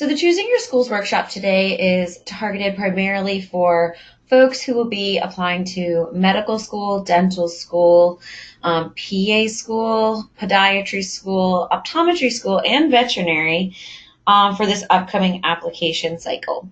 So the Choosing Your Schools workshop today is targeted primarily for folks who will be applying to medical school, dental school, PA school, podiatry school, optometry school, and veterinary for this upcoming application cycle.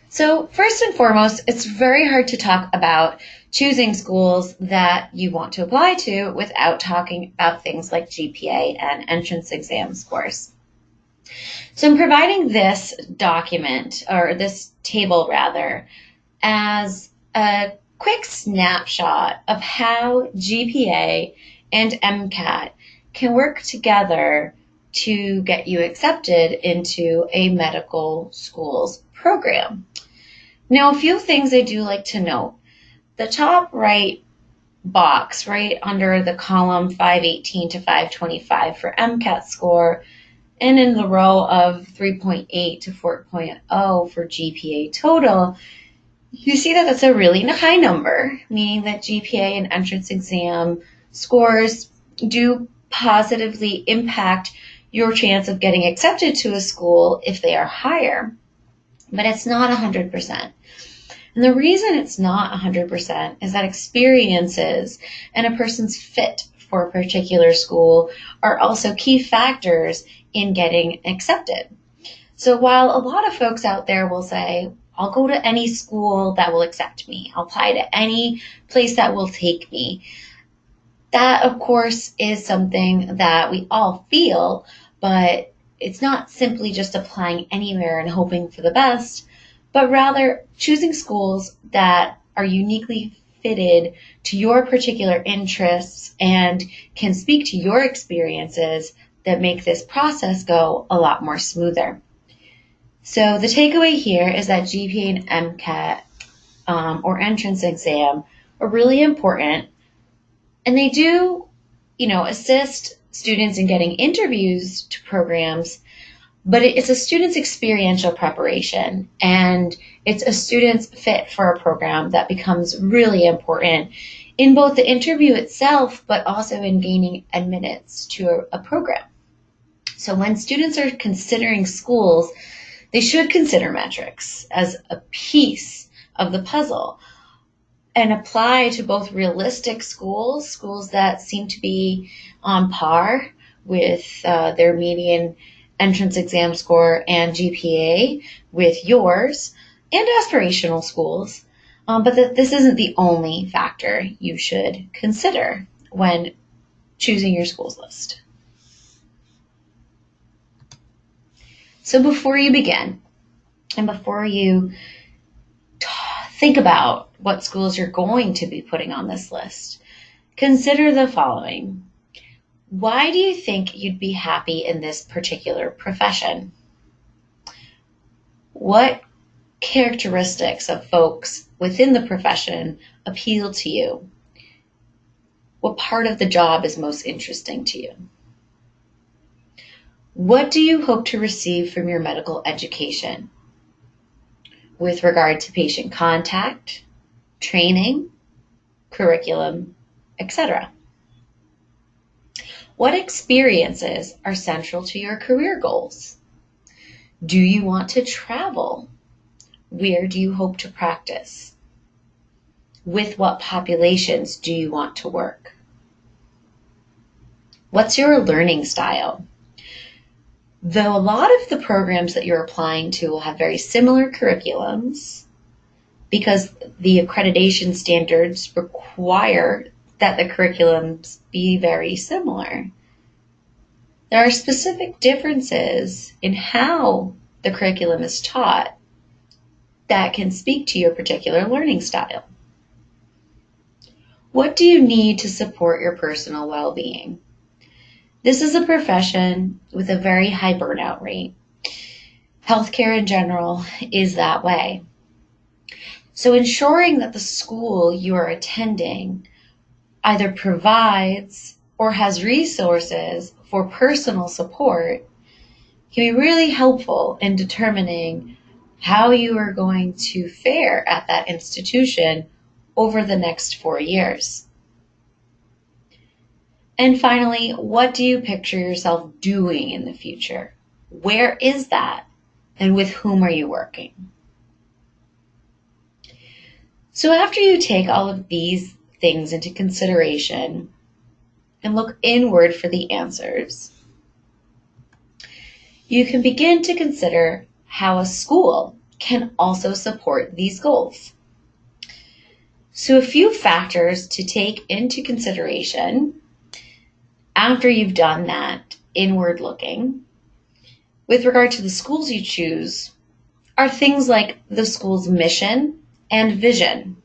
So first and foremost, it's very hard to talk about choosing schools that you want to apply to without talking about things like GPA and entrance exam scores. So I'm providing this document, or this table rather, as a quick snapshot of how GPA and MCAT can work together to get you accepted into a medical school's program. Now, a few things I do like to note. The top right box, right under the column 518 to 525 for MCAT score, and in the row of 3.8 to 4.0 for GPA total, you see that that's a really high number, meaning that GPA and entrance exam scores do positively impact your chance of getting accepted to a school if they are higher. But it's not 100%. And the reason it's not 100% is that experiences and a person's fit for a particular school are also key factors in getting accepted. So while a lot of folks out there will say, I'll go to any school that will accept me, I'll apply to any place that will take me, that of course is something that we all feel, but it's not simply just applying anywhere and hoping for the best, but rather choosing schools that are uniquely fitted to your particular interests and can speak to your experiences that make this process go a lot more smoother. So the takeaway here is that GPA and MCAT or entrance exam are really important, and they do, assist students in getting interviews to programs, but it's a student's experiential preparation, and it's a student's fit for a program that becomes really important in both the interview itself, but also in gaining admittance to a program. So when students are considering schools, they should consider metrics as a piece of the puzzle and apply to both realistic schools that seem to be on par with their median entrance exam score and GPA with yours, and aspirational schools, but that this isn't the only factor you should consider when choosing your schools list. So before you begin, and before you think about what schools you're going to be putting on this list, consider the following. Why do you think you'd be happy in this particular profession? What characteristics of folks within the profession appeal to you? What part of the job is most interesting to you? What do you hope to receive from your medical education with regard to patient contact, training, curriculum, etc.? What experiences are central to your career goals? Do you want to travel? Where do you hope to practice? With what populations do you want to work? What's your learning style? Though a lot of the programs that you're applying to will have very similar curriculums because the accreditation standards require that the curriculums be very similar, there are specific differences in how the curriculum is taught that can speak to your particular learning style. What do you need to support your personal well-being? This is a profession with a very high burnout rate. Healthcare in general is that way. So ensuring that the school you are attending either provides or has resources for personal support can be really helpful in determining how you are going to fare at that institution over the next 4 years. And finally, what do you picture yourself doing in the future? Where is that? And with whom are you working? So after you take all of these things into consideration and look inward for the answers, you can begin to consider how a school can also support these goals. So a few factors to take into consideration after you've done that inward looking with regard to the schools you choose are things like the school's mission and vision.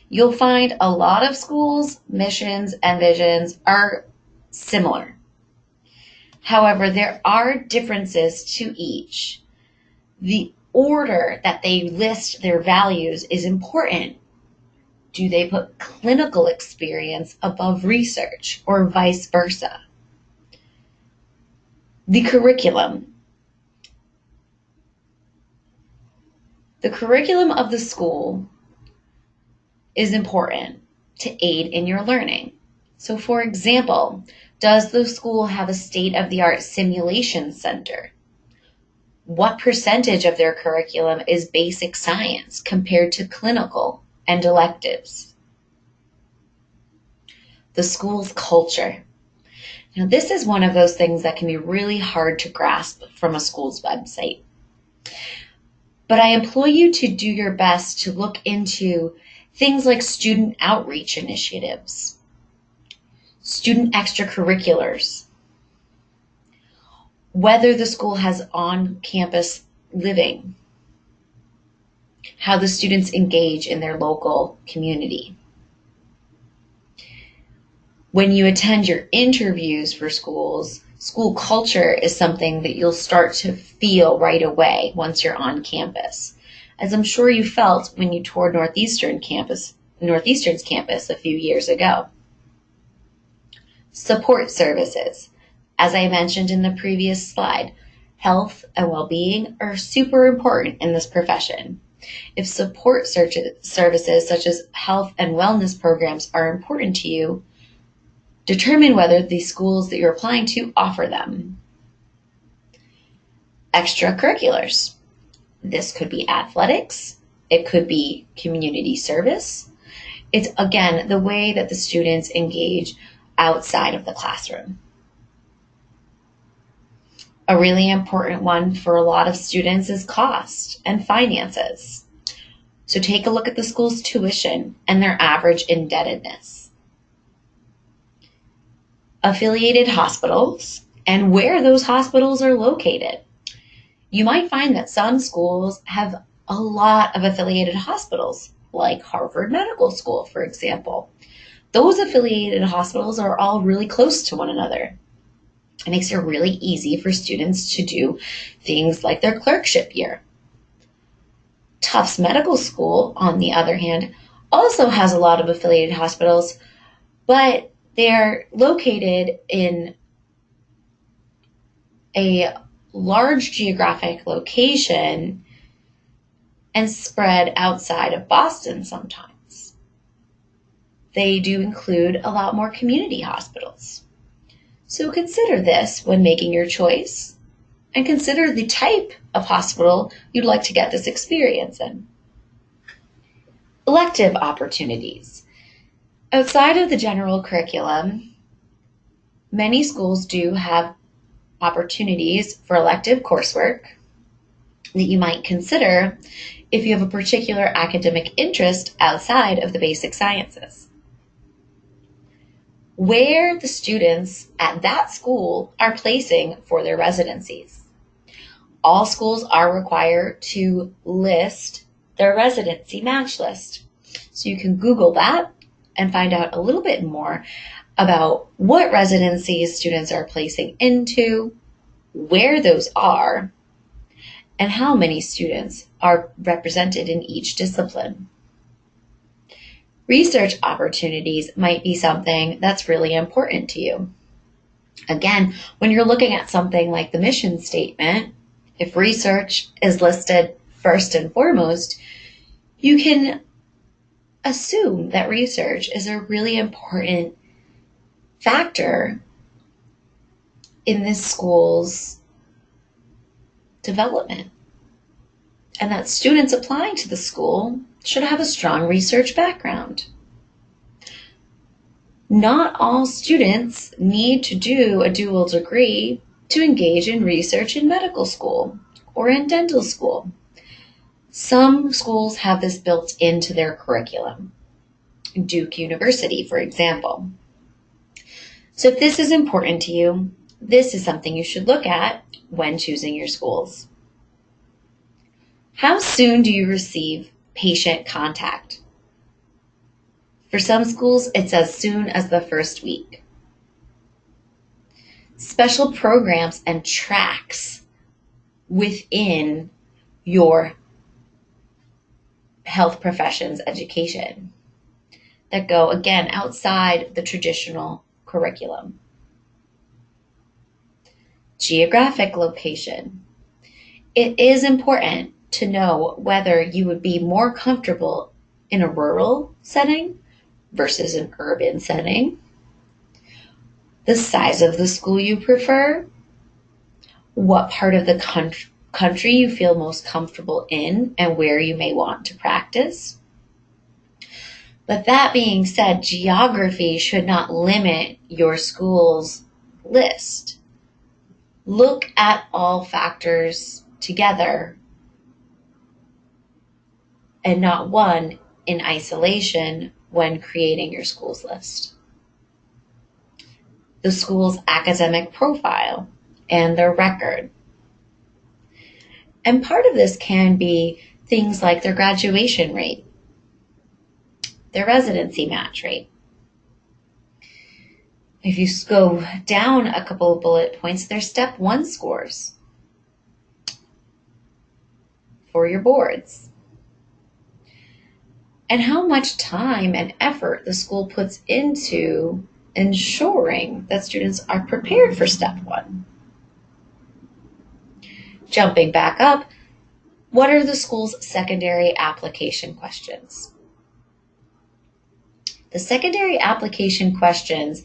You'll find a lot of schools' missions and visions are similar. However, there are differences to each. The order that they list their values is important. Do they put clinical experience above research or vice versa? The curriculum. The curriculum of the school is important to aid in your learning. So for example, does the school have a state-of-the-art simulation center? What percentage of their curriculum is basic science compared to clinical and electives? The school's culture. Now, this is one of those things that can be really hard to grasp from a school's website. But I implore you to do your best to look into things like student outreach initiatives, student extracurriculars, whether the school has on-campus living, how the students engage in their local community. When you attend your interviews for schools, school culture is something that you'll start to feel right away once you're on campus, as I'm sure you felt when you toured Northeastern's campus a few years ago. Support services. As I mentioned in the previous slide, health and well-being are super important in this profession. If support services such as health and wellness programs are important to you, determine whether the schools that you're applying to offer them. Extracurriculars. This could be athletics. It could be community service. It's, again, the way that the students engage outside of the classroom. A really important one for a lot of students is cost and finances. So take a look at the school's tuition and their average indebtedness. Affiliated hospitals and where those hospitals are located. You might find that some schools have a lot of affiliated hospitals, like Harvard Medical School, for example. Those affiliated hospitals are all really close to one another. It makes it really easy for students to do things like their clerkship year. Tufts Medical School, on the other hand, also has a lot of affiliated hospitals, but they're located in a large geographic location and spread outside of Boston sometimes. They do include a lot more community hospitals. So consider this when making your choice and consider the type of hospital you'd like to get this experience in. Elective opportunities. Outside of the general curriculum, many schools do have opportunities for elective coursework that you might consider if you have a particular academic interest outside of the basic sciences. Where the students at that school are placing for their residencies. All schools are required to list their residency match list. So you can Google that and find out a little bit more about what residencies students are placing into, where those are, and how many students are represented in each discipline. Research opportunities might be something that's really important to you. Again, when you're looking at something like the mission statement, if research is listed first and foremost, you can assume that research is a really important factor in this school's development, and that students applying to the school should have a strong research background. Not all students need to do a dual degree to engage in research in medical school or in dental school. Some schools have this built into their curriculum. Duke University, for example. So if this is important to you, this is something you should look at when choosing your schools. How soon do you receive patient contact? For some schools, it's as soon as the first week. Special programs and tracks within your health professions education that go, again, outside the traditional curriculum. Geographic location. It is important to know whether you would be more comfortable in a rural setting versus an urban setting. The size of the school you prefer. What part of the country you feel most comfortable in and where you may want to practice. But that being said, geography should not limit your school's list. Look at all factors together and not one in isolation when creating your school's list. The school's academic profile and their record. And part of this can be things like their graduation rate, their residency match rate. If you go down a couple of bullet points, their step 1 scores for your boards. And how much time and effort the school puts into ensuring that students are prepared for step 1. Jumping back up, what are the school's secondary application questions? The secondary application questions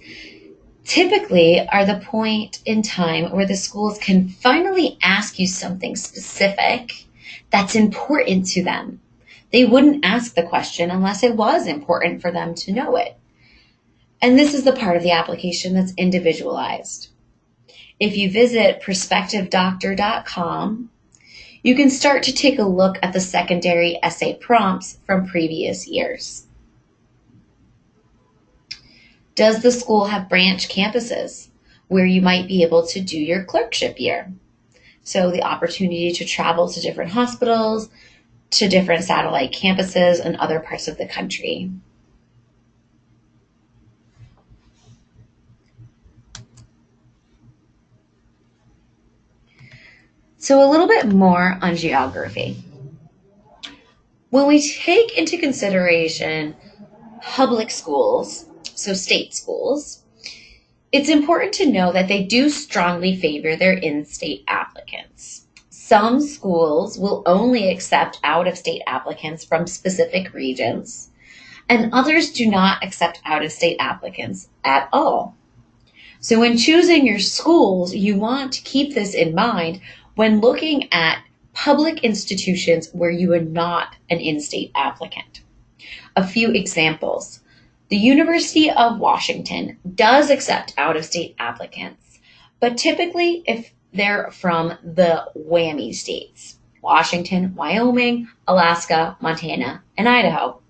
typically are the point in time where the schools can finally ask you something specific that's important to them. They wouldn't ask the question unless it was important for them to know it. And this is the part of the application that's individualized. If you visit prospectivedoctor.com, you can start to take a look at the secondary essay prompts from previous years. Does the school have branch campuses where you might be able to do your clerkship year? So the opportunity to travel to different hospitals, to different satellite campuses in other parts of the country. So a little bit more on geography. When we take into consideration public schools, so state schools, it's important to know that they do strongly favor their in-state applicants. Some schools will only accept out-of-state applicants from specific regions, and others do not accept out-of-state applicants at all. So when choosing your schools, you want to keep this in mind when looking at public institutions where you are not an in-state applicant. A few examples. The University of Washington does accept out-of-state applicants, but typically if they're from the WWAMI states, Washington, Wyoming, Alaska, Montana, and Idaho.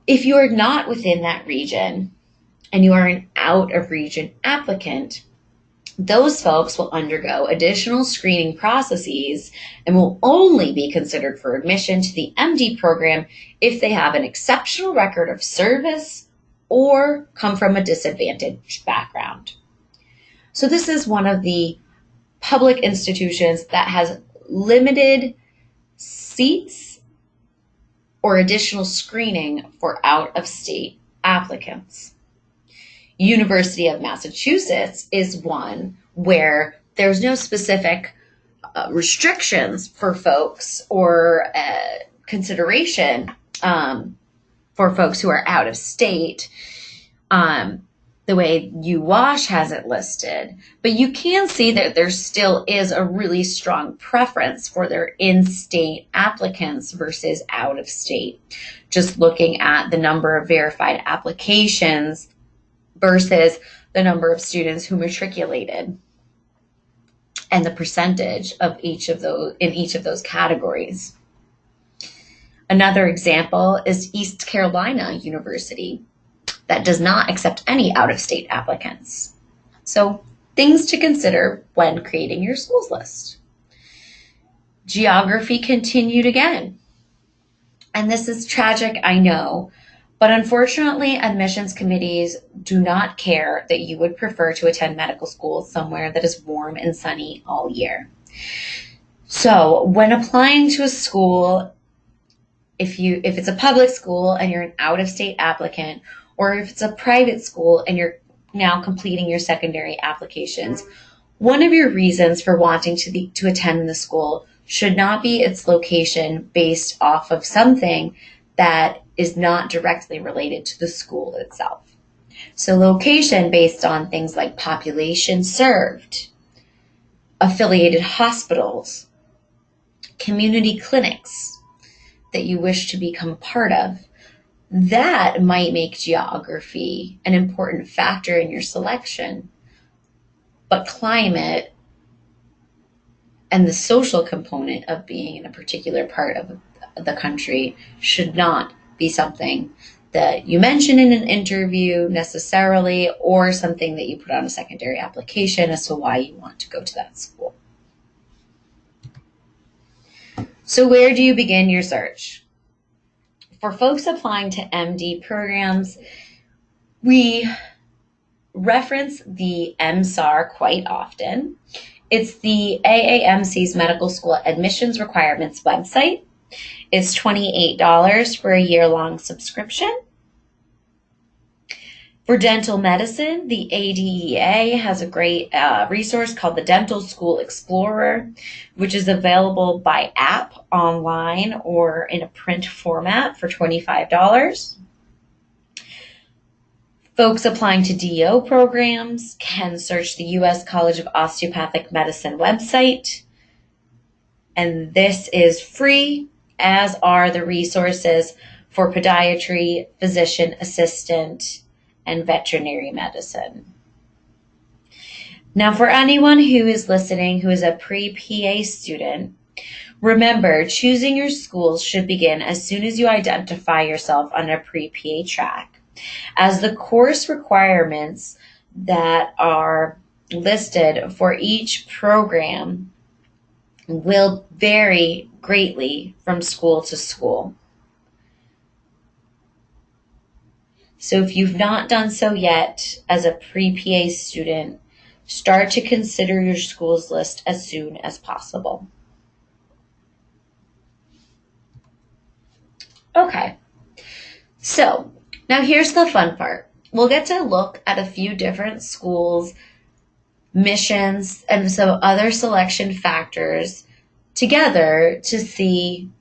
If you are not within that region and you are an out-of-region applicant, those folks will undergo additional screening processes and will only be considered for admission to the MD program if they have an exceptional record of service or come from a disadvantaged background. So this is one of the public institutions that has limited seats or additional screening for out-of-state applicants. University of Massachusetts is one where there's no specific restrictions for folks or consideration for folks who are out of state. The way UWash has it listed, but you can see that there still is a really strong preference for their in-state applicants versus out-of-state. Just looking at the number of verified applications versus the number of students who matriculated and the percentage of each of those categories. Another example is East Carolina University that does not accept any out-of-state applicants. So things to consider when creating your schools list. Geography continued again. And this is tragic, I know, but unfortunately admissions committees do not care that you would prefer to attend medical school somewhere that is warm and sunny all year. So when applying to a school, if it's a public school and you're an out-of-state applicant, or if it's a private school and you're now completing your secondary applications, one of your reasons for wanting to attend the school should not be its location based off of something that is not directly related to the school itself. So location based on things like population served, affiliated hospitals, community clinics that you wish to become part of, that might make geography an important factor in your selection. But climate and the social component of being in a particular part of the country should not be something that you mention in an interview necessarily, or something that you put on a secondary application as to why you want to go to that school. So where do you begin your search? For folks applying to MD programs, we reference the MSAR quite often. It's the AAMC's Medical School Admissions Requirements website. It's $28 for a year-long subscription. For dental medicine, the ADEA has a great resource called the Dental School Explorer, which is available by app, online, or in a print format for $25. Folks applying to DO programs can search the U.S. College of Osteopathic Medicine website, and this is free, as are the resources for podiatry, physician assistant, and veterinary medicine. Now, for anyone who is listening who is a pre-PA student, remember, choosing your schools should begin as soon as you identify yourself on a pre-PA track, as the course requirements that are listed for each program will vary greatly from school to school. So if you've not done so yet as a pre-PA student, start to consider your schools list as soon as possible. Okay, so now here's the fun part. We'll get to look at a few different schools, missions, and some other selection factors together to see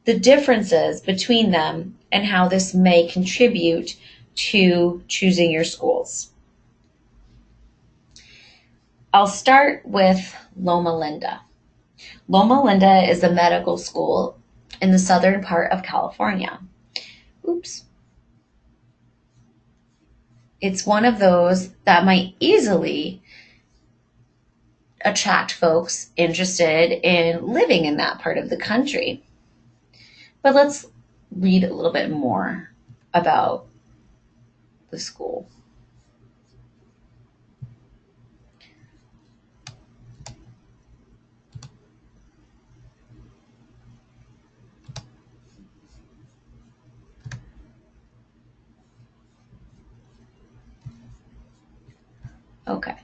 the differences between them and how this may contribute to choosing your schools. I'll start with Loma Linda. Loma Linda is a medical school in the southern part of California. Oops. It's one of those that might easily attract folks interested in living in that part of the country. But let's read a little bit more about the school. Okay,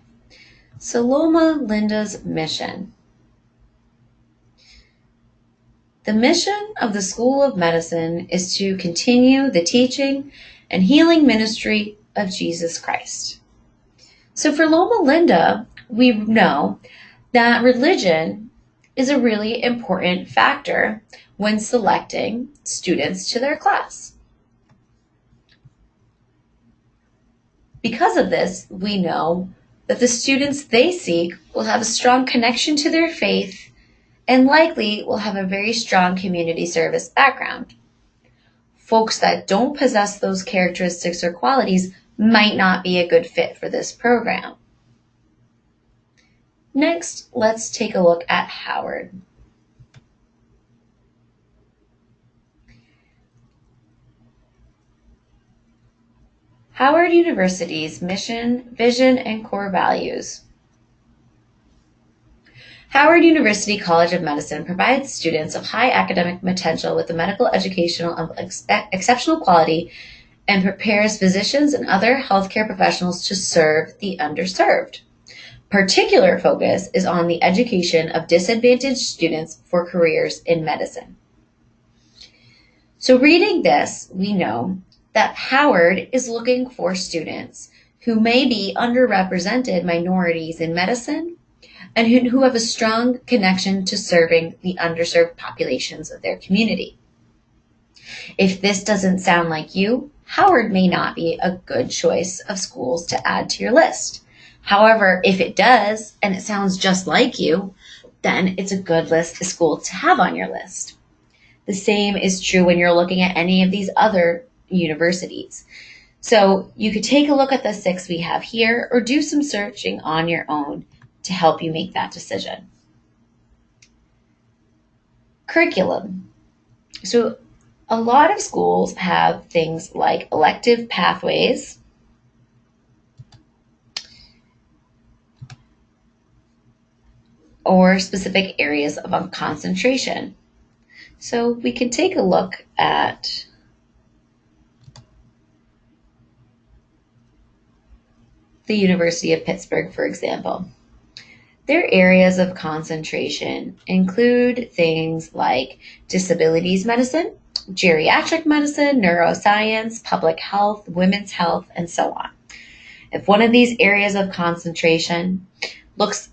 so Loma Linda's mission. The mission of the School of Medicine is to continue the teaching and healing ministry of Jesus Christ. So for Loma Linda, we know that religion is a really important factor when selecting students to their class. Because of this, we know that the students they seek will have a strong connection to their faith and likely will have a very strong community service background. Folks that don't possess those characteristics or qualities might not be a good fit for this program. Next, let's take a look at Howard. Howard University's mission, vision, and core values. Howard University College of Medicine provides students of high academic potential with a medical education of exceptional quality and prepares physicians and other healthcare professionals to serve the underserved. Particular focus is on the education of disadvantaged students for careers in medicine. So reading this, we know that Howard is looking for students who may be underrepresented minorities in medicine and who have a strong connection to serving the underserved populations of their community. If this doesn't sound like you, Howard may not be a good choice of schools to add to your list. However, if it does, and it sounds just like you, then it's a good list of schools to have on your list. The same is true when you're looking at any of these other universities. So you could take a look at the 6 we have here or do some searching on your own to help you make that decision. Curriculum. So a lot of schools have things like elective pathways, or specific areas of concentration. So we can take a look at the University of Pittsburgh, for example. Their areas of concentration include things like disabilities medicine, geriatric medicine, neuroscience, public health, women's health, and so on. If one of these areas of concentration looks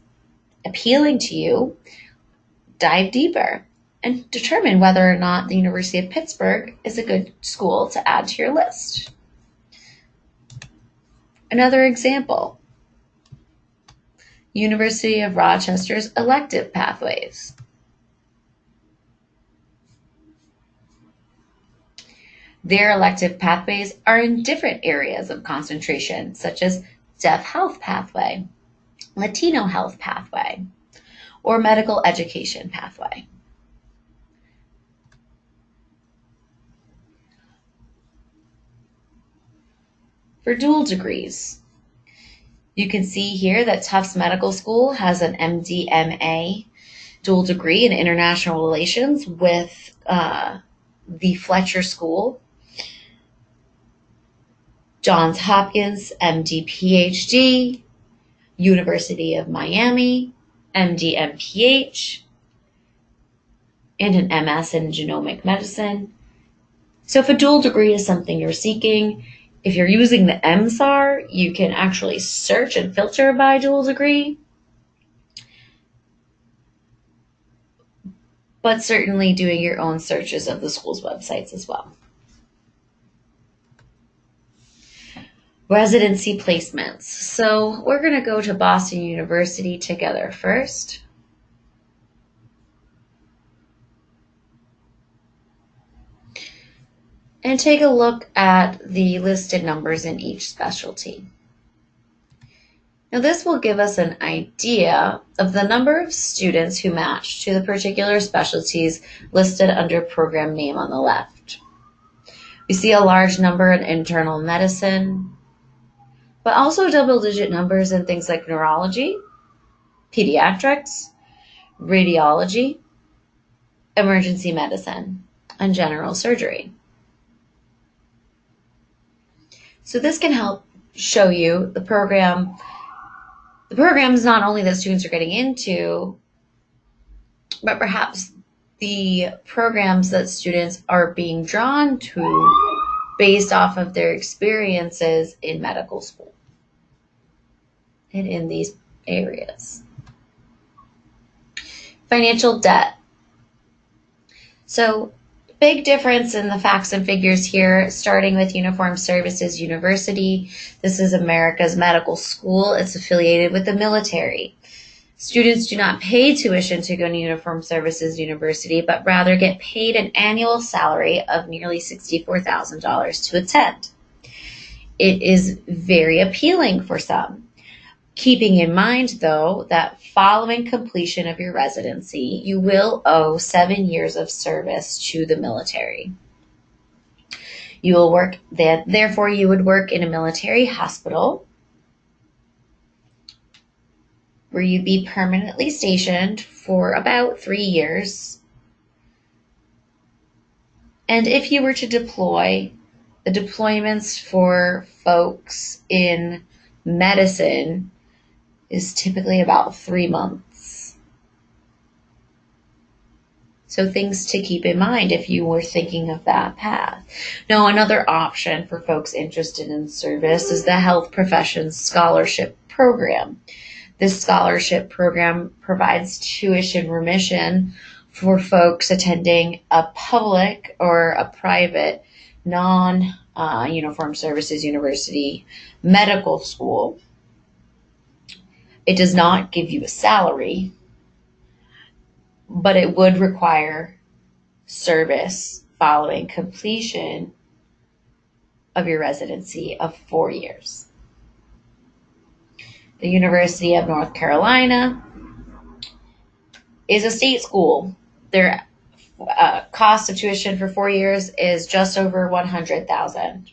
appealing to you, dive deeper and determine whether or not the University of Pittsburgh is a good school to add to your list. Another example, University of Rochester's elective pathways. Their elective pathways are in different areas of concentration, such as deaf health pathway, Latino health pathway, or medical education pathway. For dual degrees, you can see here that Tufts Medical School has an MD-MA dual degree in international relations with the Fletcher School. Johns Hopkins, MD-PhD, University of Miami, MD-MPH, and an MS in genomic medicine. So if a dual degree is something you're seeking, if you're using the MSAR, you can actually search and filter by dual degree. But certainly doing your own searches of the school's websites as well. Residency placements. So we're going to go to Boston University together first. And take a look at the listed numbers in each specialty. Now this will give us an idea of the number of students who match to the particular specialties listed under program name on the left. We see a large number in internal medicine, but also double-digit numbers in things like neurology, pediatrics, radiology, emergency medicine, and general surgery. So this can help show you the programs not only that students are getting into, but perhaps the programs that students are being drawn to based off of their experiences in medical school and in these areas. Financial debt. So big difference in the facts and figures here, starting with Uniformed Services University. This is America's medical school. It's affiliated with the military. Students do not pay tuition to go to Uniformed Services University, but rather get paid an annual salary of nearly $64,000 to attend. It is very appealing for some. Keeping in mind, though, that following completion of your residency, you will owe 7 years of service to the military. You will work that, therefore, you would work in a military hospital where you'd be permanently stationed for about 3 years. And if you were to deploy, the deployments for folks in medicine is typically about 3 months. So things to keep in mind if you were thinking of that path. Now, another option for folks interested in service is the Health Professions Scholarship Program. This scholarship program provides tuition remission for folks attending a public or a private non-Uniformed Services University medical school. It does not give you a salary, but it would require service following completion of your residency of 4 years. The University of North Carolina is a state school. Their cost of tuition for 4 years is just over $100,000.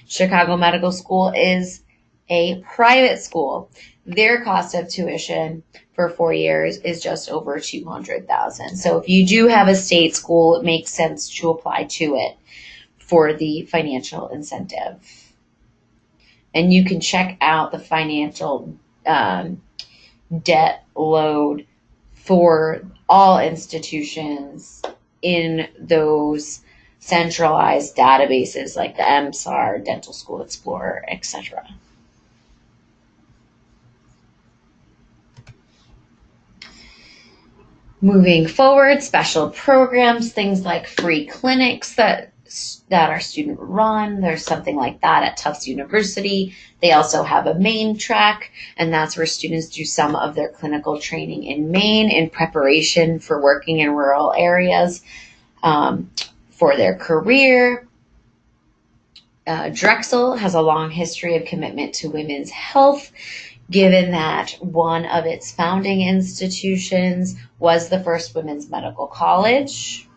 Chicago Medical School is a private school. Their cost of tuition for 4 years is just over $200,000. So if you do have a state school, it makes sense to apply to it for the financial incentive. And you can check out the financial debt load for all institutions in those centralized databases like the MSAR, Dental School Explorer, etc. Moving forward, special programs, things like free clinics that are student run. There's something like that at Tufts University. They also have a Maine track, and that's where students do some of their clinical training in Maine in preparation for working in rural areas for their career. Drexel has a long history of commitment to women's health, given that one of its founding institutions was the first women's medical college.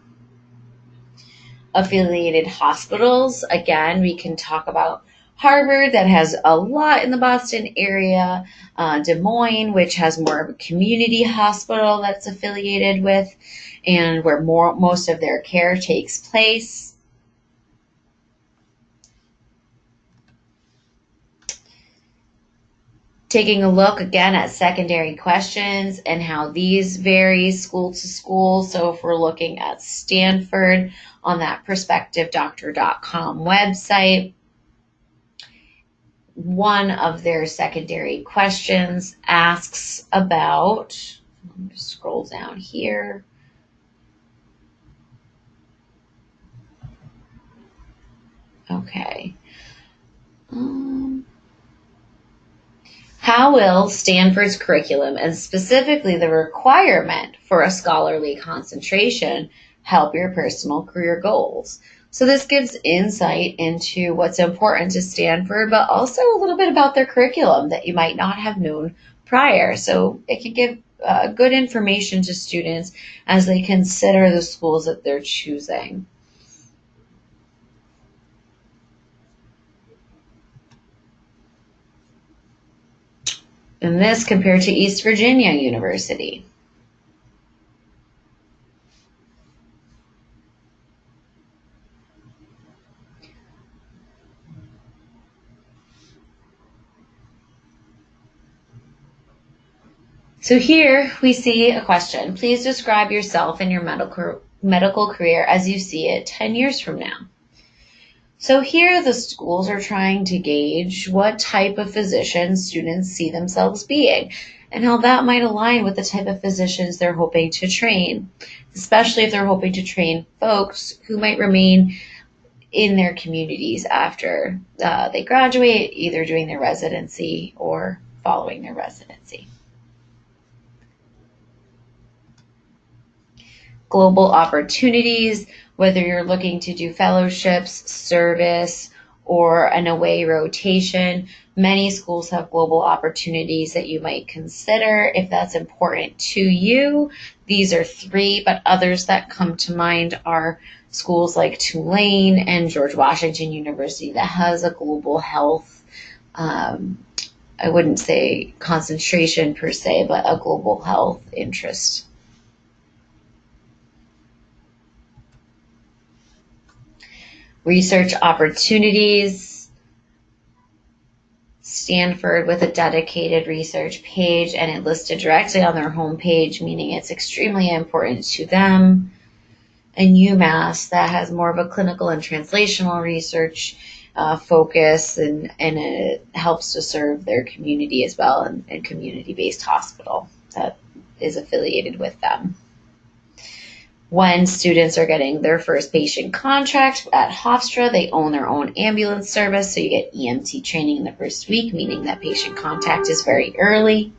Affiliated hospitals, again, we can talk about Harvard, that has a lot in the Boston area, Des Moines, which has more of a community hospital that's affiliated with, and where most of their care takes place. Taking a look again at secondary questions and how these vary school to school. So if we're looking at Stanford on that PerspectiveDoctor.com website, one of their secondary questions asks about, let me scroll down here. Okay. How will Stanford's curriculum, and specifically the requirement for a scholarly concentration, help your personal career goals? So this gives insight into what's important to Stanford, but also a little bit about their curriculum that you might not have known prior. So it can give good information to students as they consider the schools that they're choosing. And this compared to East Virginia University. So here we see a question. Please describe yourself and your medical career as you see it 10 years from now. So here the schools are trying to gauge what type of physician students see themselves being. and how that might align with the type of physicians they're hoping to train, especially if they're hoping to train folks who might remain in their communities after they graduate, either doing their residency or following their residency. Global opportunities, whether you're looking to do fellowships, service, or an away rotation. Many schools have global opportunities that you might consider if that's important to you. These are 3, but others that come to mind are schools like Tulane and George Washington University that has a global health, I wouldn't say concentration per se, but a global health interest. Research opportunities. Stanford with a dedicated research page, and it listed directly on their homepage, meaning it's extremely important to them. And UMass, that has more of a clinical and translational research focus, and it helps to serve their community as well, and community-based hospital that is affiliated with them. When students are getting their first patient contract at Hofstra, they own their own ambulance service, so you get EMT training in the first week, meaning that patient contact is very early.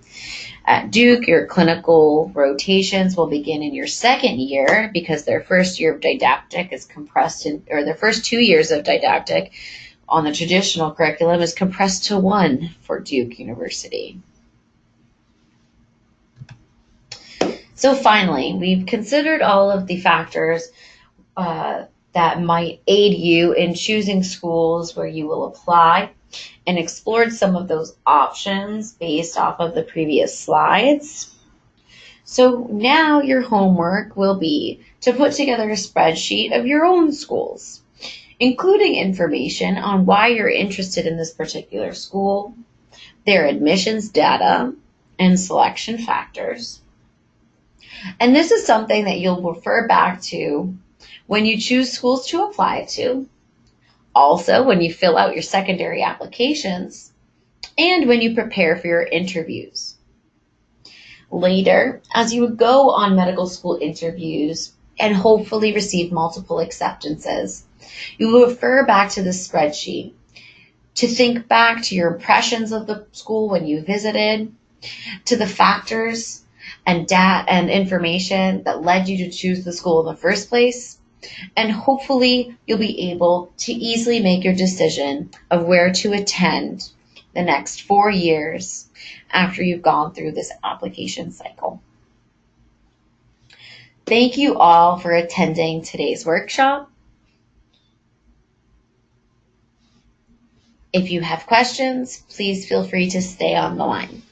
At Duke, your clinical rotations will begin in your second year because their first year of didactic is compressed or their first 2 years of didactic on the traditional curriculum is compressed to 1 for Duke University. So finally, we've considered all of the factors that might aid you in choosing schools where you will apply, and explored some of those options based off of the previous slides. So now your homework will be to put together a spreadsheet of your own schools, including information on why you're interested in this particular school, their admissions data, and selection factors. And this is something that you'll refer back to when you choose schools to apply to, also when you fill out your secondary applications, and when you prepare for your interviews. Later, as you go on medical school interviews and hopefully receive multiple acceptances, you will refer back to this spreadsheet to think back to your impressions of the school when you visited, to the factors and data and information that led you to choose the school in the first place, and hopefully you'll be able to easily make your decision of where to attend the next 4 years after you've gone through this application cycle. Thank you all for attending today's workshop. If you have questions, please feel free to stay on the line.